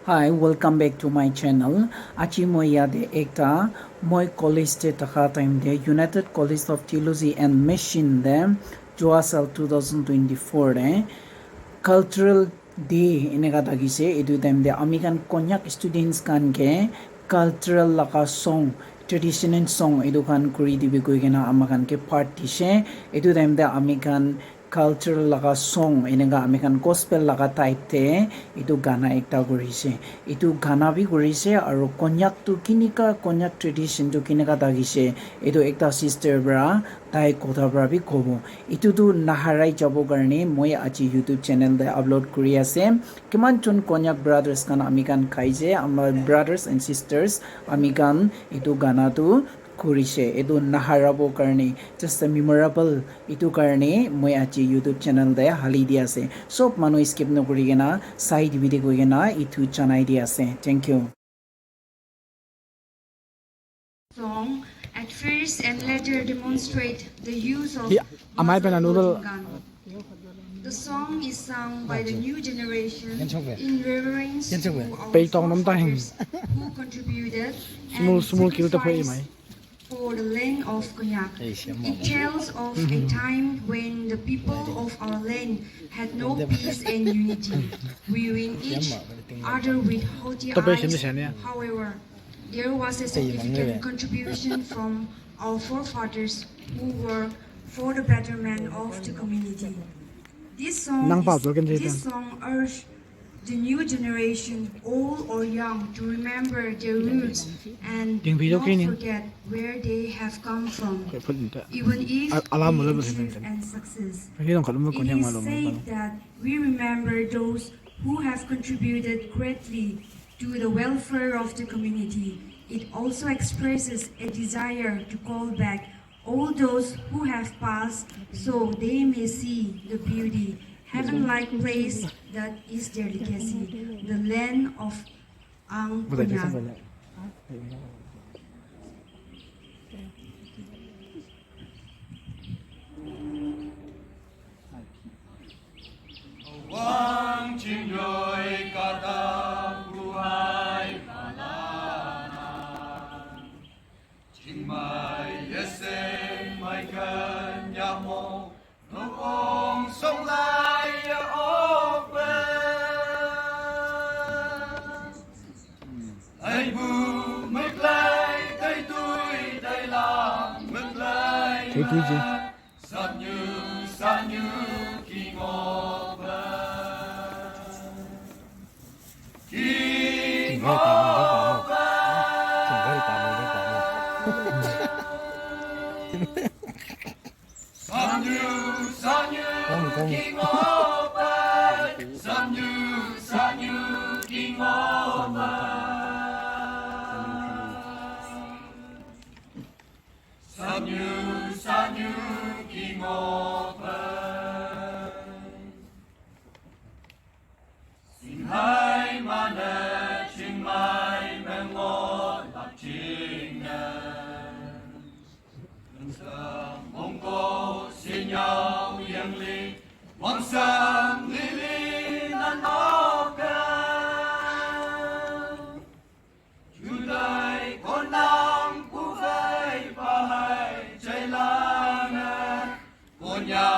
Hi, welcome back to my channel. Achi moi yade ekta moi college te taka time de United College of Theology and Mission de joa sal 2024 de cultural day eneka thakise etu time de ami kan konyak students kan ke cultural laka song traditional song etu kan kuri dibi koi kena ama kan ke part dise etu time de ami kan cultural laka song eneka ami kan gospel laka type te etu gana ekta kurise etu gana bi kurise aro konyak tu kinika konyak tradition tu kinika thakise etu ekta sister bra tai kotha bra bi kobo etu tu naharai jabo karne moi aji YouTube channel de upload kuri ase kiman chun konyak brothers kan ami kan khaise amar brothers and sisters ami kan etu gana tu kurise etu naharabo karne just a memorable etu karne moi aji YouTube channel de hali di ase sob manu skip no kuri gena side video koi gena etu chanai di ase thank you song at first and later demonstrate the use of amai pena noodle gun. The song is sung by the new generation in reverence to our forefathers who contributed and sacrificed for the land of Konyak. It tells of a time when the people of our land had no peace and unity, viewing each other with haughty eyes. However, there was a significant contribution from our forefathers who worked for the betterment of the community. This song urged the new generation, old or young, to remember their roots and not forget where they have come from, even if they achieve and success. It is said that we remember those who have contributed greatly to the welfare of the community. It also expresses a desire to call back all those who have passed so they may see the beauty, heaven-like place that is their legacy, the land of Ang Konyak. Wang Chinyoy kata buhay palanan Chingmay yesen may kanya mo noong songlay open Ay bu maglay tay tuy tay lang maglay sanyu king open Sanyu king open Sanyu king open Sanyu king open Singhai mana Chingmai mengot lap chingnan Mongko sinyao yang li Wang sang lili nan okan Judai konang puvai pahai cai lana Konya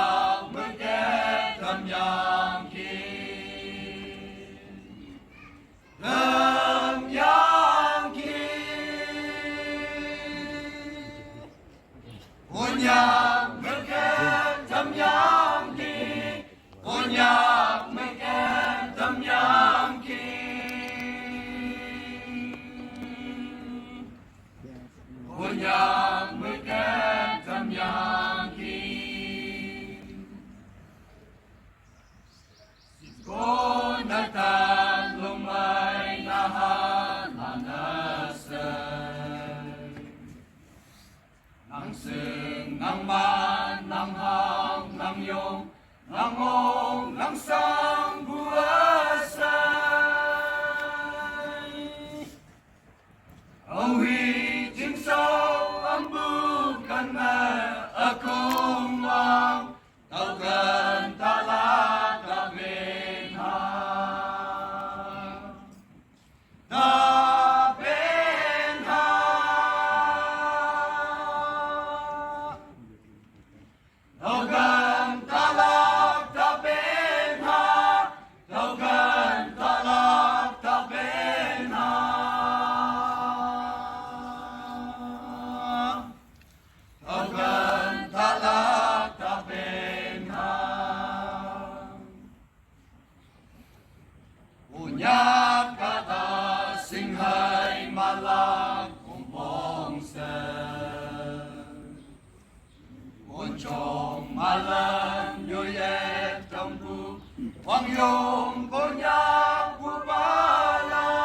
yung konyak bubalan.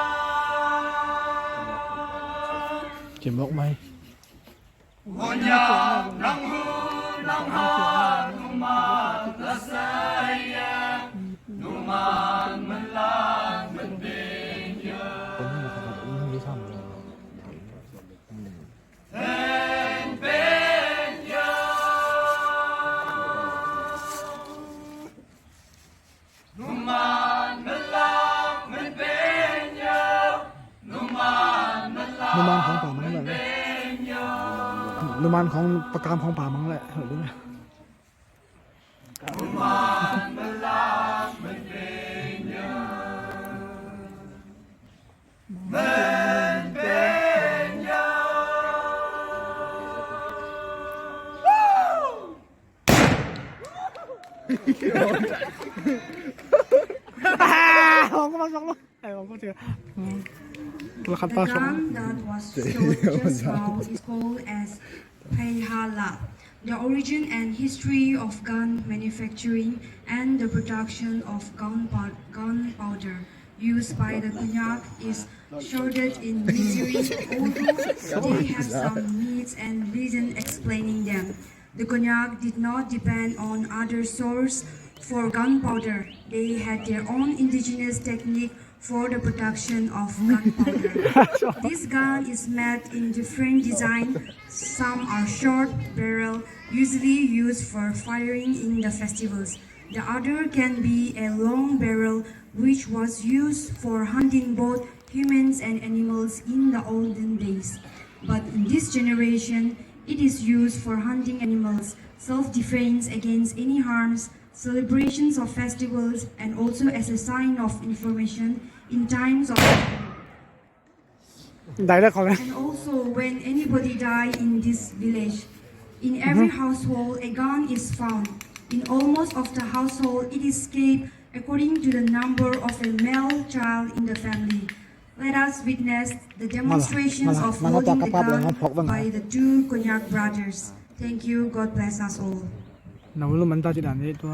เจ็บบอกไหม Konyak ng hunang hanuman lasaya, numan man lang magbinya. คนนี้นะครับไม่ทำเลย En benya, numan man lang magbinya, numan man lang นุมานของป่ามังแหละนุมานของประการของป่ามังแหละหรือไง ของก็มาสองลูกไอ้ของก็เจอตัวขัน The ตาสอง gun that was showed just now is called as Payhala. The origin and history of gun manufacturing and the production of gunpowder used by the Konyak is shrouded in mystery, although they have some myths and reasons explaining them. The Konyak did not depend on other sources for gunpowder. They had their own indigenous technique for the production of gunpowder. This gun is made in different designs. Some are short barrel, usually used for firing in the festivals. The other can be a long barrel, which was used for hunting both humans and animals in the olden days. But in this generation, it is used for hunting animals, self-defense against any harms, celebrations of festivals, and also as a sign of information in times of ได้แล้วเขาเลย and also when anybody die in this village. In every household, a gun is found. In almost of the household, it is kept according to the number of a male child in the family. Let us witness the demonstrations of holding the gun by the two Konyak brothers. Thank you. God bless us all. เรารู้มันตาจิตอันนี้ตัว